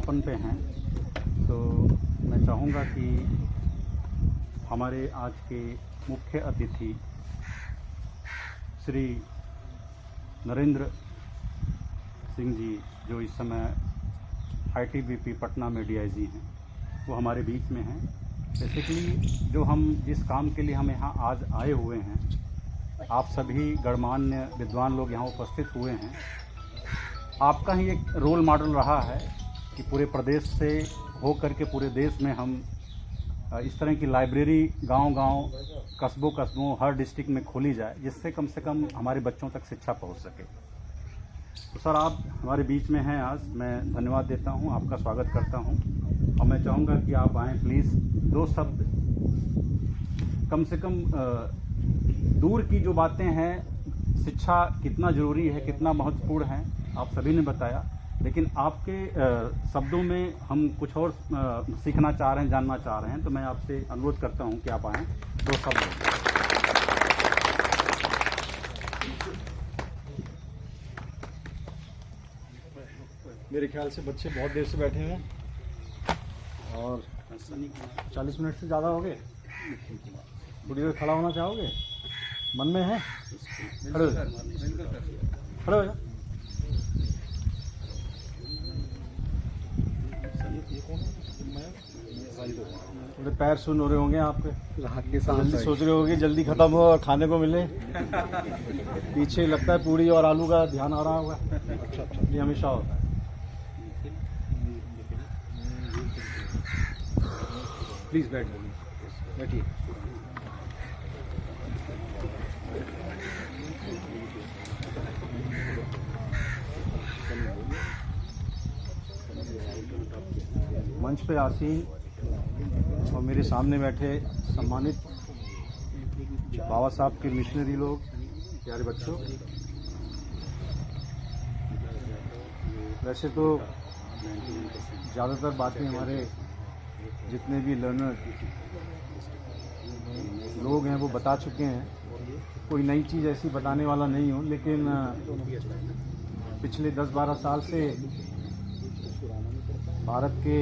समापन पे हैं, तो मैं चाहूँगा कि हमारे आज के मुख्य अतिथि श्री नरेंद्र सिंह जी, जो इस समय ITBP पटना में DIG हैं, वो हमारे बीच में हैं। बेसिकली जो हम जिस काम के लिए हम यहाँ आज आए हुए हैं, आप सभी गणमान्य विद्वान लोग यहाँ उपस्थित हुए हैं। आपका ही एक रोल मॉडल रहा है कि पूरे प्रदेश से हो करके पूरे देश में हम इस तरह की लाइब्रेरी गांव-गांव, कस्बों हर डिस्ट्रिक्ट में खोली जाए, जिससे कम से कम हमारे बच्चों तक शिक्षा पहुंच सके। तो सर, आप हमारे बीच में हैं आज, मैं धन्यवाद देता हूं, आपका स्वागत करता हूं और मैं चाहूँगा कि आप आएँ प्लीज़। 2 शब्द कम से कम दूर की जो बातें हैं, शिक्षा कितना ज़रूरी है, कितना महत्वपूर्ण है, आप सभी ने बताया, लेकिन आपके शब्दों में हम कुछ और सीखना चाह रहे हैं, जानना चाह रहे हैं, तो मैं आपसे अनुरोध करता हूं कि आप आएँ। 2 शब्द। मेरे ख्याल से बच्चे बहुत देर से बैठे हैं और 40 मिनट से ज़्यादा हो गए। थोड़ी देर खड़ा होना चाहोगे? मन में है? खड़े हो जाओ, खड़े हो जाओ। थोड़े पैर सुन हो रहे होंगे आपके, जल्दी सोच रहे होंगे जल्दी खत्म हो और खाने को मिले। पीछे लगता है पूरी और आलू का ध्यान आ रहा होगा। अच्छा, ये हमेशा होता है। प्लीज बैठिए। मंच पे आसीन और मेरे सामने बैठे सम्मानित बाबा साहब के मिशनरी लोग, प्यारे बच्चों, वैसे तो ज़्यादातर बातें हमारे जितने भी लर्नर लोग हैं वो बता चुके हैं, कोई नई चीज़ ऐसी बताने वाला नहीं हूँ, लेकिन पिछले 10-12 साल से भारत के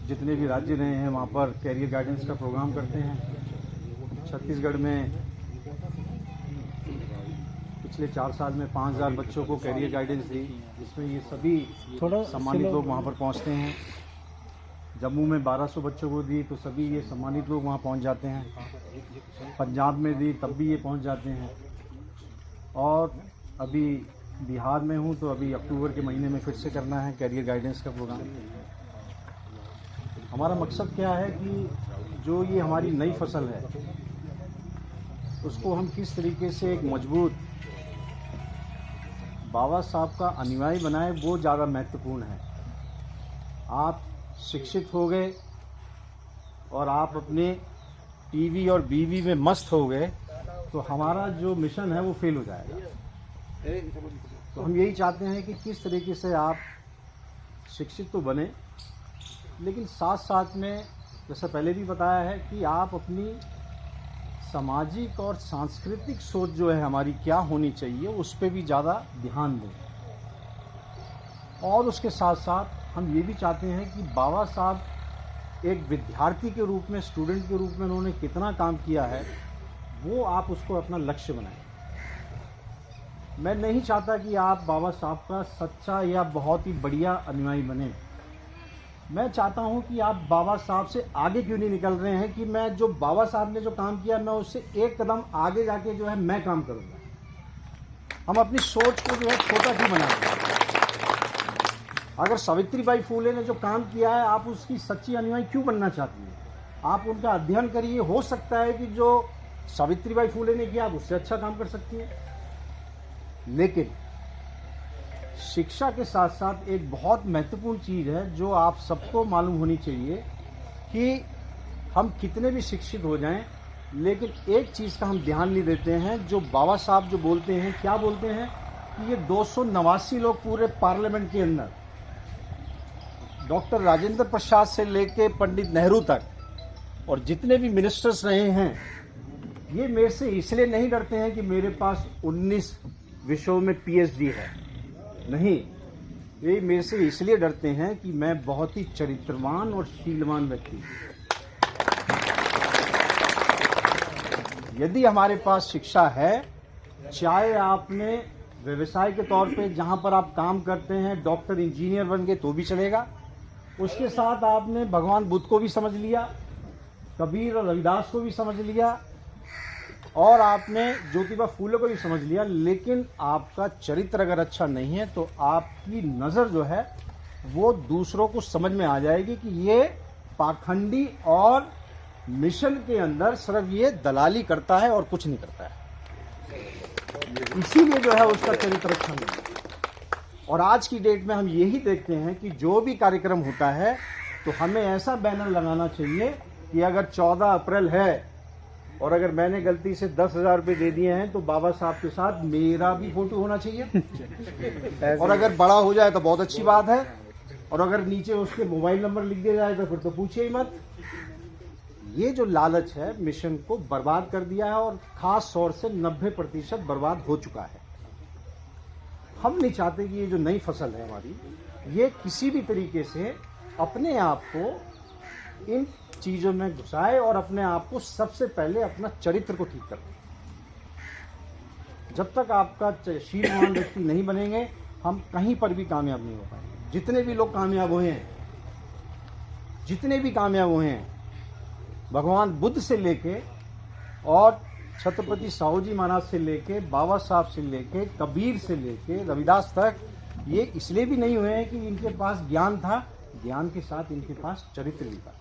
जितने भी राज्य रहे हैं वहाँ पर कैरियर गाइडेंस का प्रोग्राम करते हैं। छत्तीसगढ़ में पिछले 4 साल में 5000 बच्चों को कैरियर गाइडेंस दी, जिसमें ये सभी सम्मानित लोग वहाँ पर पहुँचते हैं। जम्मू में 1200 बच्चों को दी तो सभी ये सम्मानित लोग वहाँ पहुँच जाते हैं। पंजाब में दी तब भी ये पहुँच जाते हैं। और अभी बिहार में हूँ तो अभी अक्टूबर के महीने में फिर से करना है कैरियर गाइडेंस का प्रोग्राम। हमारा मकसद क्या है कि जो ये हमारी नई फसल है उसको हम किस तरीके से एक मजबूत बाबा साहब का अनुयायी बनाए, वो ज़्यादा महत्वपूर्ण है। आप शिक्षित हो गए और आप अपने टीवी और बीवी में मस्त हो गए तो हमारा जो मिशन है वो फेल हो जाएगा। तो हम यही चाहते हैं कि किस तरीके से आप शिक्षित तो बने, लेकिन साथ साथ में जैसा पहले भी बताया है कि आप अपनी सामाजिक और सांस्कृतिक सोच जो है हमारी क्या होनी चाहिए उस पर भी ज़्यादा ध्यान दें। और उसके साथ साथ हम ये भी चाहते हैं कि बाबा साहब एक विद्यार्थी के रूप में, स्टूडेंट के रूप में उन्होंने कितना काम किया है वो आप उसको अपना लक्ष्य बनाएं। मैं नहीं चाहता कि आप बाबा साहब का सच्चा या बहुत ही बढ़िया अनुयायी बने। मैं चाहता हूं कि आप बाबा साहब से आगे क्यों नहीं निकल रहे हैं कि मैं जो बाबा साहब ने जो काम किया मैं उससे एक कदम आगे जाके जो है मैं काम करूंगा। हम अपनी सोच को जो है छोटा क्यों बना रहे हैं। अगर सावित्रीबाई फूले ने जो काम किया है आप उसकी सच्ची अनुयायी क्यों बनना चाहती हैं? आप उनका अध्ययन करिए, हो सकता है कि जो सावित्रीबाई फूले ने किया आप उससे अच्छा काम कर सकती हैं। लेकिन शिक्षा के साथ साथ एक बहुत महत्वपूर्ण चीज़ है जो आप सबको मालूम होनी चाहिए कि हम कितने भी शिक्षित हो जाएं, लेकिन एक चीज़ का हम ध्यान नहीं देते हैं। जो बाबा साहब जो बोलते हैं, क्या बोलते हैं कि ये 289 लोग पूरे पार्लियामेंट के अंदर, डॉक्टर राजेंद्र प्रसाद से लेके पंडित नेहरू तक और जितने भी मिनिस्टर्स रहे हैं, ये मेरे से इसलिए नहीं डरते हैं कि मेरे पास 19 विषयों में PhD है। नहीं, ये मेरे से इसलिए डरते हैं कि मैं बहुत ही चरित्रवान और शीलवान व्यक्ति हूँ। यदि हमारे पास शिक्षा है, चाहे आपने व्यवसाय के तौर पे जहाँ पर आप काम करते हैं डॉक्टर इंजीनियर बन गए तो भी चलेगा, उसके साथ आपने भगवान बुद्ध को भी समझ लिया, कबीर और रविदास को भी समझ लिया, और आपने ज्योतिबा फूले को भी समझ लिया, लेकिन आपका चरित्र अगर अच्छा नहीं है तो आपकी नज़र जो है वो दूसरों को समझ में आ जाएगी कि ये पाखंडी और मिशन के अंदर सिर्फ ये दलाली करता है और कुछ नहीं करता है। इसीलिए जो है उसका चरित्र अच्छा नहीं है। और आज की डेट में हम यही देखते हैं कि जो भी कार्यक्रम होता है तो हमें ऐसा बैनर लगाना चाहिए कि अगर 14 अप्रैल है और अगर मैंने गलती से 10,000 रुपये दे दिए हैं तो बाबा साहब के साथ मेरा भी फोटो होना चाहिए। और अगर बड़ा हो जाए तो बहुत अच्छी बात है, और अगर नीचे उसके मोबाइल नंबर लिख दिया जाए तो फिर तो पूछिए ही मत। ये जो लालच है मिशन को बर्बाद कर दिया है, और खास तौर से 90% बर्बाद हो चुका है। हम नहीं चाहते कि ये जो नई फसल है हमारी, ये किसी भी तरीके से अपने आप को इन चीज़ों में घुसाए और अपने आप को सबसे पहले अपना चरित्र को ठीक करें। जब तक आपका शीलवान व्यक्ति नहीं बनेंगे, हम कहीं पर भी कामयाब नहीं हो पाएंगे। जितने भी लोग कामयाब हुए हैं, जितने भी कामयाब हुए हैं, भगवान बुद्ध से लेके और छत्रपति साहू जी महाराज से लेके, बाबा साहब से लेके, कबीर से लेके रविदास तक, ये इसलिए भी नहीं हुए हैं कि इनके पास ज्ञान था, ज्ञान के साथ इनके पास चरित्र भी था।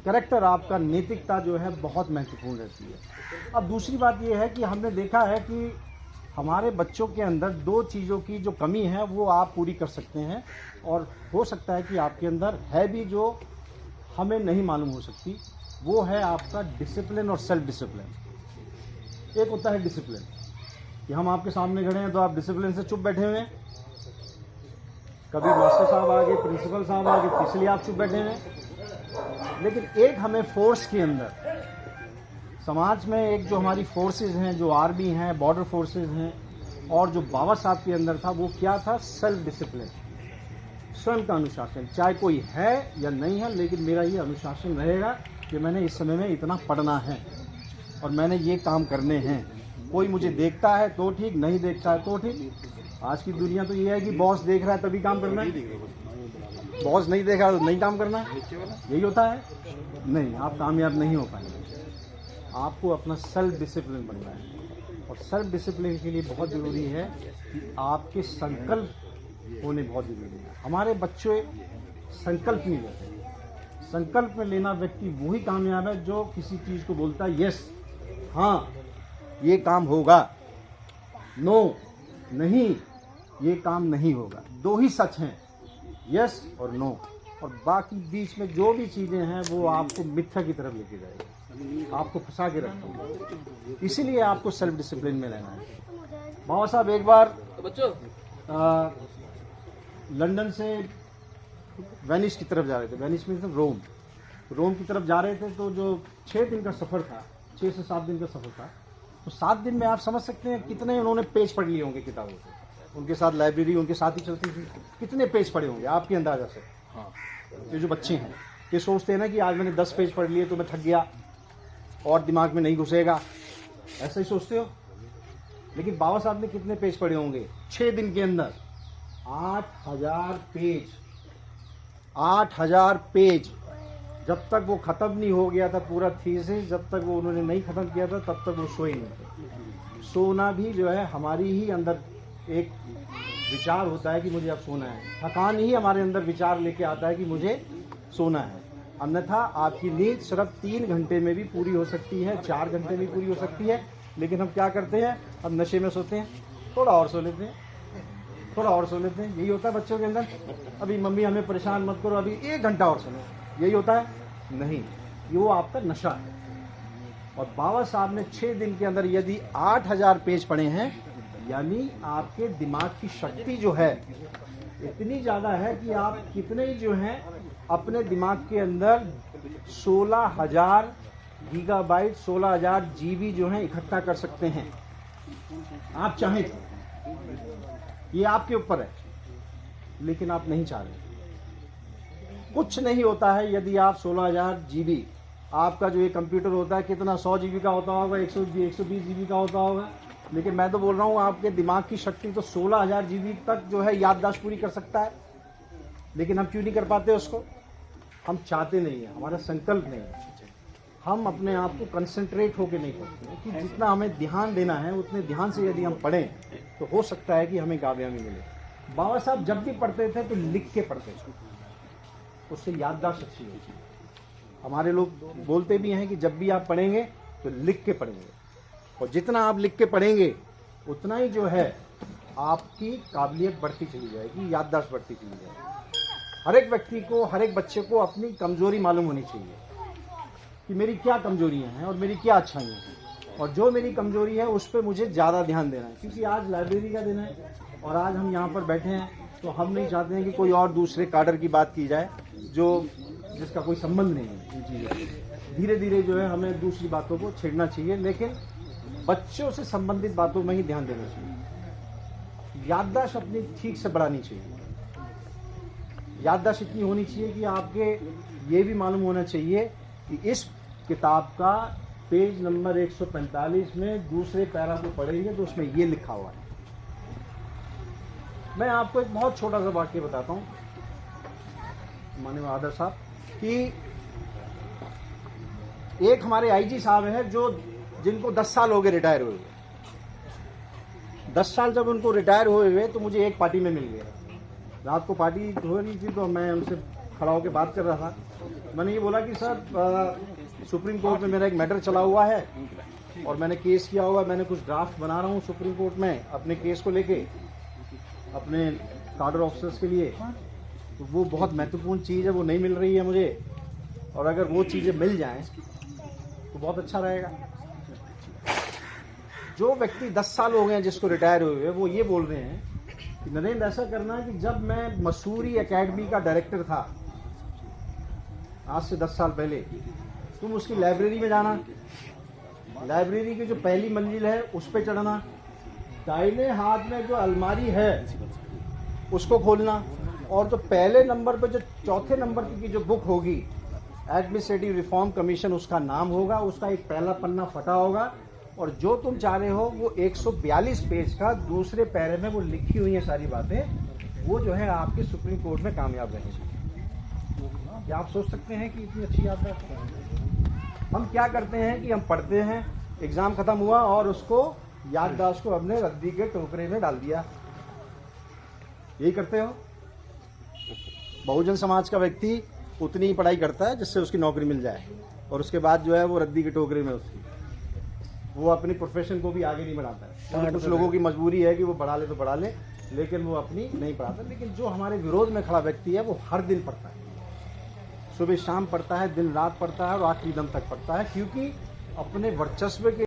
कैरेक्टर, आपका नैतिकता जो है बहुत महत्वपूर्ण रहती है। अब दूसरी बात ये है कि हमने देखा है कि हमारे बच्चों के अंदर 2 चीज़ों की जो कमी है वो आप पूरी कर सकते हैं, और हो सकता है कि आपके अंदर है भी जो हमें नहीं मालूम हो सकती। वो है आपका डिसिप्लिन और सेल्फ डिसिप्लिन। एक होता है डिसिप्लिन कि हम आपके सामने खड़े हैं तो आप डिसिप्लिन से चुप बैठे हुए हैं, कभी मास्टर साहब आ गए, प्रिंसिपल साहब आ गए, इसलिए आप चुप बैठे हुए हैं। लेकिन एक हमें फोर्स के अंदर, समाज में एक जो हमारी फोर्सेस हैं, जो आर्मी हैं, बॉर्डर फोर्सेस हैं, और जो बाबा साहब के अंदर था वो क्या था? सेल्फ डिसिप्लिन, स्वयं का अनुशासन। चाहे कोई है या नहीं है, लेकिन मेरा ये अनुशासन रहेगा कि मैंने इस समय में इतना पढ़ना है और मैंने ये काम करने हैं। कोई मुझे देखता है तो ठीक, नहीं देखता है तो ठीक। आज की दुनिया तो ये है कि बॉस देख रहा है तभी काम करना है, बॉस नहीं देख रहा तो नहीं काम करना है, यही होता है। नहीं, आप कामयाब नहीं हो पाएंगे। आपको अपना सेल्फ डिसिप्लिन बनना है, और सेल्फ डिसिप्लिन के लिए बहुत ज़रूरी है कि आपके संकल्प होने बहुत ज़रूरी है। हमारे बच्चे संकल्प नहीं लेते। संकल्प में लेना व्यक्ति वही कामयाब है जो किसी चीज़ को बोलता है यस, हाँ ये काम होगा, नो नहीं ये काम नहीं होगा। 2 ही सच हैं, यस और नो, और बाकी बीच में जो भी चीज़ें हैं वो आपको मिथ्या की तरफ लेके जाएगी, आपको फंसा के रखेंगे। इसीलिए आपको सेल्फ डिसिप्लिन में रहना है। बाबा साहब एक बार लंदन से वेनिस की तरफ जा रहे थे, वेनिस में रोम की तरफ जा रहे थे। तो जो 6 दिन का सफ़र था, 6 से 7 दिन का सफ़र था, तो 7 दिन में आप समझ सकते हैं कितने उन्होंने पेज पढ़ लिए होंगे किताबों से। उनके साथ लाइब्रेरी उनके साथ ही चलती थी, कितने पेज पढ़े होंगे आपके अंदाजा से। हाँ, ये जो बच्चे हैं ये सोचते हैं ना कि आज मैंने 10 पेज पढ़ लिए तो मैं थक गया और दिमाग में नहीं घुसेगा, ऐसा ही सोचते हो। लेकिन बाबा साहब ने कितने पेज पढ़े होंगे 6 दिन के अंदर? 8,000 पेज। 8,000 पेज। जब तक वो ख़त्म नहीं हो गया था पूरा थीसिस, जब तक वो उन्होंने नहीं ख़त्म किया था तब तक वो सोए नहीं थे। सोना भी जो है हमारी ही अंदर एक विचार होता है कि मुझे अब सोना है। थकान ही हमारे अंदर विचार लेके आता है कि मुझे सोना है। अन्यथा आपकी नींद सिर्फ 3 घंटे में भी पूरी हो सकती है, 4 घंटे में भी पूरी हो सकती है। लेकिन हम क्या करते हैं? अब नशे में सोते हैं, थोड़ा और सो लेते हैं, थोड़ा और सो लेते हैं। यही होता है बच्चों के अंदर। अभी मम्मी हमें परेशान मत करो, अभी 1 घंटा और सोना, यही होता है। नहीं, ये वो आपका नशा है। और बाबा साहब ने 6 दिन के अंदर यदि 8,000 पेज पढ़े हैं, यानी आपके दिमाग की शक्ति जो है इतनी ज़्यादा है कि आप कितने जो हैं अपने दिमाग के अंदर 16,000 गीगाबाइट, 16,000 जीबी जो है इकट्ठा कर सकते हैं, आप चाहें तो। ये आपके ऊपर है। लेकिन आप नहीं चाह रहे। कुछ नहीं होता है यदि आप 16,000 GB, आपका जो ये कंप्यूटर होता है कितना 100 GB का होता होगा, 120 GB का होता होगा, लेकिन मैं तो बोल रहा हूँ आपके दिमाग की शक्ति तो 16,000 GB तक जो है याददाश्त पूरी कर सकता है। लेकिन हम क्यों नहीं कर पाते उसको? हम चाहते नहीं है, हमारा संकल्प नहीं है, हम अपने आप को कंसंट्रेट होकर नहीं करते हैं कि जितना हमें ध्यान देना है उतने ध्यान से यदि हम पढ़ें तो हो सकता है कि हमें कामयाबी मिले। बाबा साहब जब भी पढ़ते थे तो लिख के पढ़ते थे, उससे याददाश्त अच्छी होती है। हमारे लोग बोलते भी हैं कि जब भी आप पढ़ेंगे तो लिख के पढ़ेंगे, और जितना आप लिख के पढ़ेंगे उतना ही जो है आपकी काबिलियत बढ़ती चली जाएगी, याददाश्त बढ़ती चली जाएगी। हर एक व्यक्ति को, हर एक बच्चे को अपनी कमजोरी मालूम होनी चाहिए कि मेरी क्या कमजोरियां हैं और मेरी क्या अच्छाइयां हैं, और जो मेरी कमजोरी है उस पर मुझे ज़्यादा ध्यान देना है। क्योंकि आज लाइब्रेरी का दिन है और आज हम यहाँ पर बैठे हैं, तो हम नहीं चाहते हैं कि कोई और दूसरे काडर की बात की जाए जो जिसका कोई संबंध नहीं है इन चीज़ों से। धीरे धीरे जो है हमें दूसरी बातों को छेड़ना चाहिए, लेकिन बच्चों से संबंधित बातों में ही ध्यान देना चाहिए। याददाश्त अपनी ठीक से बढ़ानी चाहिए। याददाश्त इतनी होनी चाहिए कि आपके ये भी मालूम होना चाहिए कि इस किताब का पेज नंबर 145 में दूसरे पैरा को पढ़ेंगे तो उसमें ये लिखा हुआ है। मैं आपको एक बहुत छोटा सा वाक्य बताता हूँ माननीय आदर साहब, कि एक हमारे आईजी साहब हैं जो जिनको 10 साल हो गए रिटायर हुए। 10 साल जब उनको रिटायर हुए तो मुझे एक पार्टी में मिल गया। रात को पार्टी हो रही थी तो मैं उनसे खड़ा होकर बात कर रहा था। मैंने ये बोला कि सर सुप्रीम कोर्ट में मेरा एक मैटर चला हुआ है और मैंने केस किया हुआ है, मैंने कुछ ड्राफ्ट बना रहा हूँ सुप्रीम कोर्ट में अपने केस को लेके अपने कार्डर ऑफिसर्स के लिए। तो वो बहुत महत्वपूर्ण चीज़ है, वो नहीं मिल रही है मुझे, और अगर वो चीज़ें मिल जाएं तो बहुत अच्छा रहेगा। जो व्यक्ति 10 साल हो गए हैं जिसको रिटायर हुए, वो ये बोल रहे हैं कि नरेंद्र ऐसा करना है कि जब मैं मसूरी एकेडमी का डायरेक्टर था आज से 10 साल पहले, तुम उसकी लाइब्रेरी में जाना, लाइब्रेरी की जो पहली मंजिल है उस पर चढ़ना, दाहिने हाथ में जो अलमारी है उसको खोलना, और जो पहले नंबर पर जो चौथे नंबर की जो बुक होगी एडमिनिस्ट्रेटिव रिफॉर्म कमीशन उसका नाम होगा, उसका एक पहला पन्ना फटा होगा, और जो तुम चाह रहे हो वो 142 पेज का दूसरे पैरे में वो लिखी हुई है सारी बातें, वो जो है आपके सुप्रीम कोर्ट में कामयाब रहेगी। क्या आप सोच सकते हैं कि इतनी अच्छी याददाश्त है? हम क्या करते हैं कि हम पढ़ते हैं, एग्जाम खत्म हुआ और उसको याददाश्त को अपने रद्दी के टोकरे में डाल दिया। यही करते हो? बहुजन समाज का व्यक्ति उतनी ही पढ़ाई करता है जिससे उसकी नौकरी मिल जाए, और उसके बाद जो है वो रद्दी के टोकरे में उसकी वो अपनी प्रोफेशन को भी आगे नहीं बढ़ाता है। कुछ लोगों की मजबूरी है कि वो पढ़ा ले तो पढ़ा ले, लेकिन वो अपनी नहीं पढ़ाता। लेकिन जो हमारे विरोध में खड़ा व्यक्ति है वो हर दिन पढ़ता है, सुबह शाम पढ़ता है, दिन रात पढ़ता है और आखिरी दम तक पढ़ता है, क्योंकि अपने वर्चस्व के